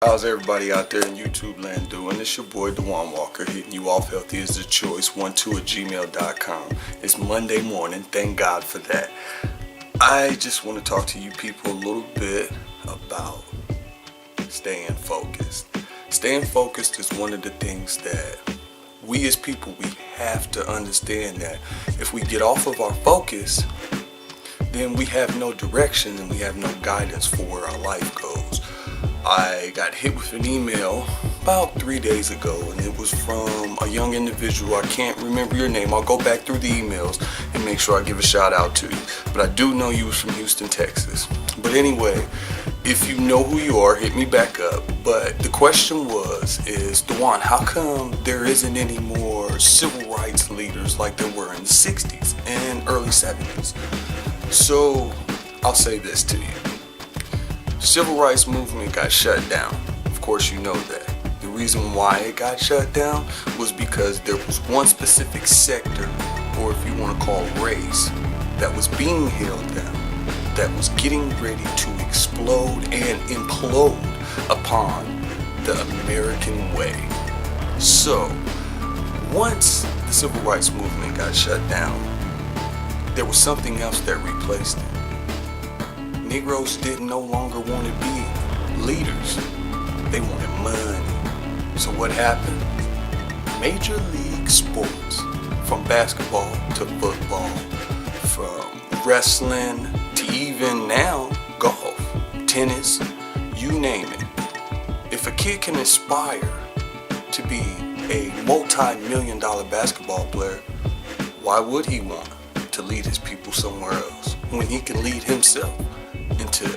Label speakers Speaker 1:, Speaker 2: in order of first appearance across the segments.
Speaker 1: How's everybody out there in YouTube land doing? It's your boy Dewan Walker hitting you off healthy is the choice 12 at gmail.com. It's Monday morning, thank God for that. I just want to talk to you people a little bit about staying focused. Staying focused is one of the things that we as people, we have to understand that if we get off of our focus, then we have no direction and we have no guidance for where our life goes. I got hit with an email about 3 days ago, and it was from a young individual. I can't remember your name. I'll go back through the emails and make sure I give a shout out to you. But I do know you was from Houston, Texas. But anyway, if you know who you are, hit me back up. But the question is, Dewan, how come there isn't any more civil rights leaders like there were in the 60s and early 70s? So I'll say this to you. Civil rights movement got shut down. Of course you know that. The reason why it got shut down was because there was one specific sector, or if you want to call race, that was being held down, that was getting ready to explode and implode upon the American way. So, once the civil rights movement got shut down, there was something else that replaced it. Negroes didn't no longer want to be leaders. They wanted money. So what happened? Major league sports, from basketball to football, from wrestling to even now golf, tennis, you name it. If a kid can aspire to be a multi-million-dollar basketball player, why would he want to lead his people somewhere else when he can lead himself into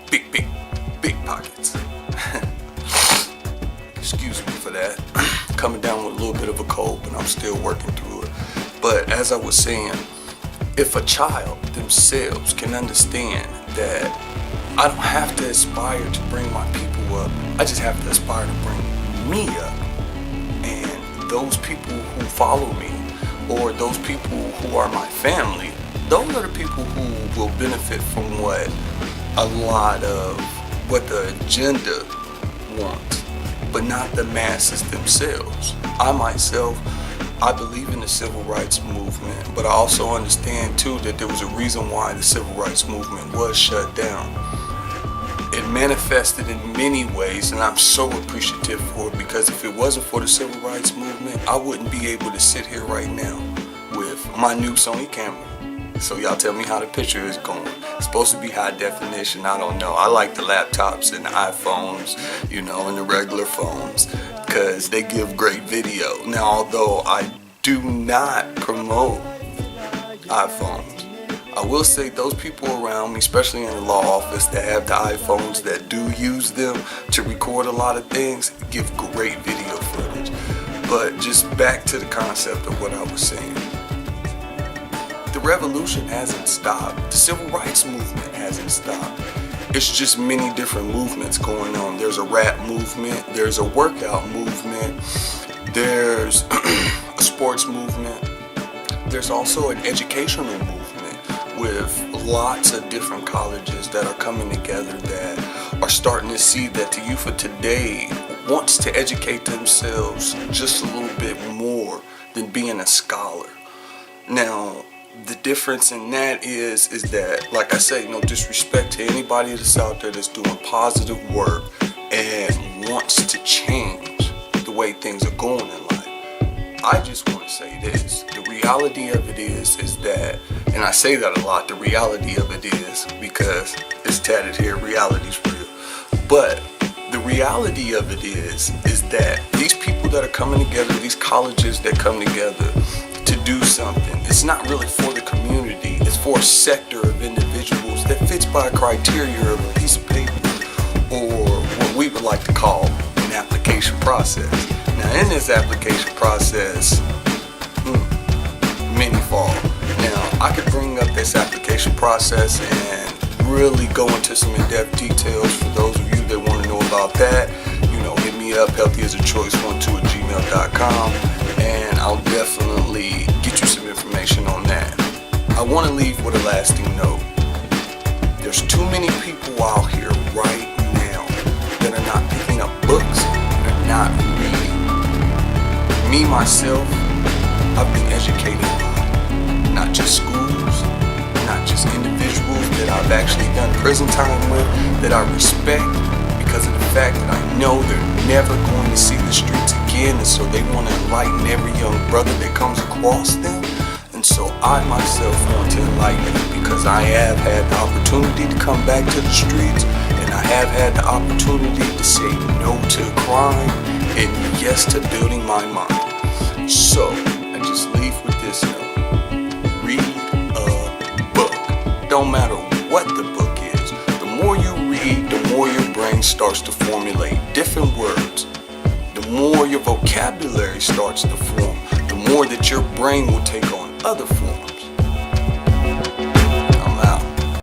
Speaker 1: big pockets? Excuse me for that. Coming down with a little bit of a cold, but I'm still working through it. But as I was saying, if a child themselves can understand that I don't have to aspire to bring my people up, I just have to aspire to bring me up. And those people who follow me, or those people who are my family, those are the people who will benefit from what the agenda wants, but not the masses themselves. I believe in the civil rights movement, but I also understand too that there was a reason why the civil rights movement was shut down. It manifested in many ways, and I'm so appreciative for it, because if it wasn't for the civil rights movement, I wouldn't be able to sit here right now with my new Sony camera. So y'all tell me how the picture is going. It's supposed to be high definition, I don't know. I like the laptops and the iPhones, and the regular phones, because they give great video. Now, although I do not promote iPhones, I will say those people around me, especially in the law office that have the iPhones that do use them to record a lot of things, give great video footage. But just back to the concept of what I was saying. The revolution hasn't stopped. The civil rights movement hasn't stopped. It's just many different movements going on. There's a rap movement, there's a workout movement, there's a sports movement, there's also an educational movement with lots of different colleges that are coming together that are starting to see that the youth of today wants to educate themselves just a little bit more than being a scholar. Now, the difference in that is that, like I say, no disrespect to anybody that's out there that's doing positive work and wants to change the way things are going in life. I just want to say this. The reality of it is that, and I say that a lot, the reality of it is, because it's tatted here, reality's real. But the reality of it is that these people that are coming together, these colleges that come together to do something, it's not really for the community, it's for a sector of individuals that fits by a criteria of a piece of paper, or what we would like to call an application process. Now, in this application process, many fall. Now, I could bring up this application process and really go into some in-depth details for those of you that want to know about that. Hit me up, healthyasachoice12 at gmail.com, and I'll definitely get you some information on that. I want to leave with a lasting note. There's too many people out here right now that are not picking up books are not reading. Me, myself, I've been educated by not just schools, not just individuals that I've actually done prison time with, that I respect because of the fact that I know they're never going to see the streets again, and so they want to enlighten every young brother that comes across them. And so I myself want to enlighten them because I have had the opportunity to come back to the streets, and I have had the opportunity to say no to crime and yes to building my mind. So I just leave with this note: read a book. Don't matter what the book is. The more you read, the more your brain starts to formulate different words. The more your vocabulary starts to form, the more that your brain will take on other forms.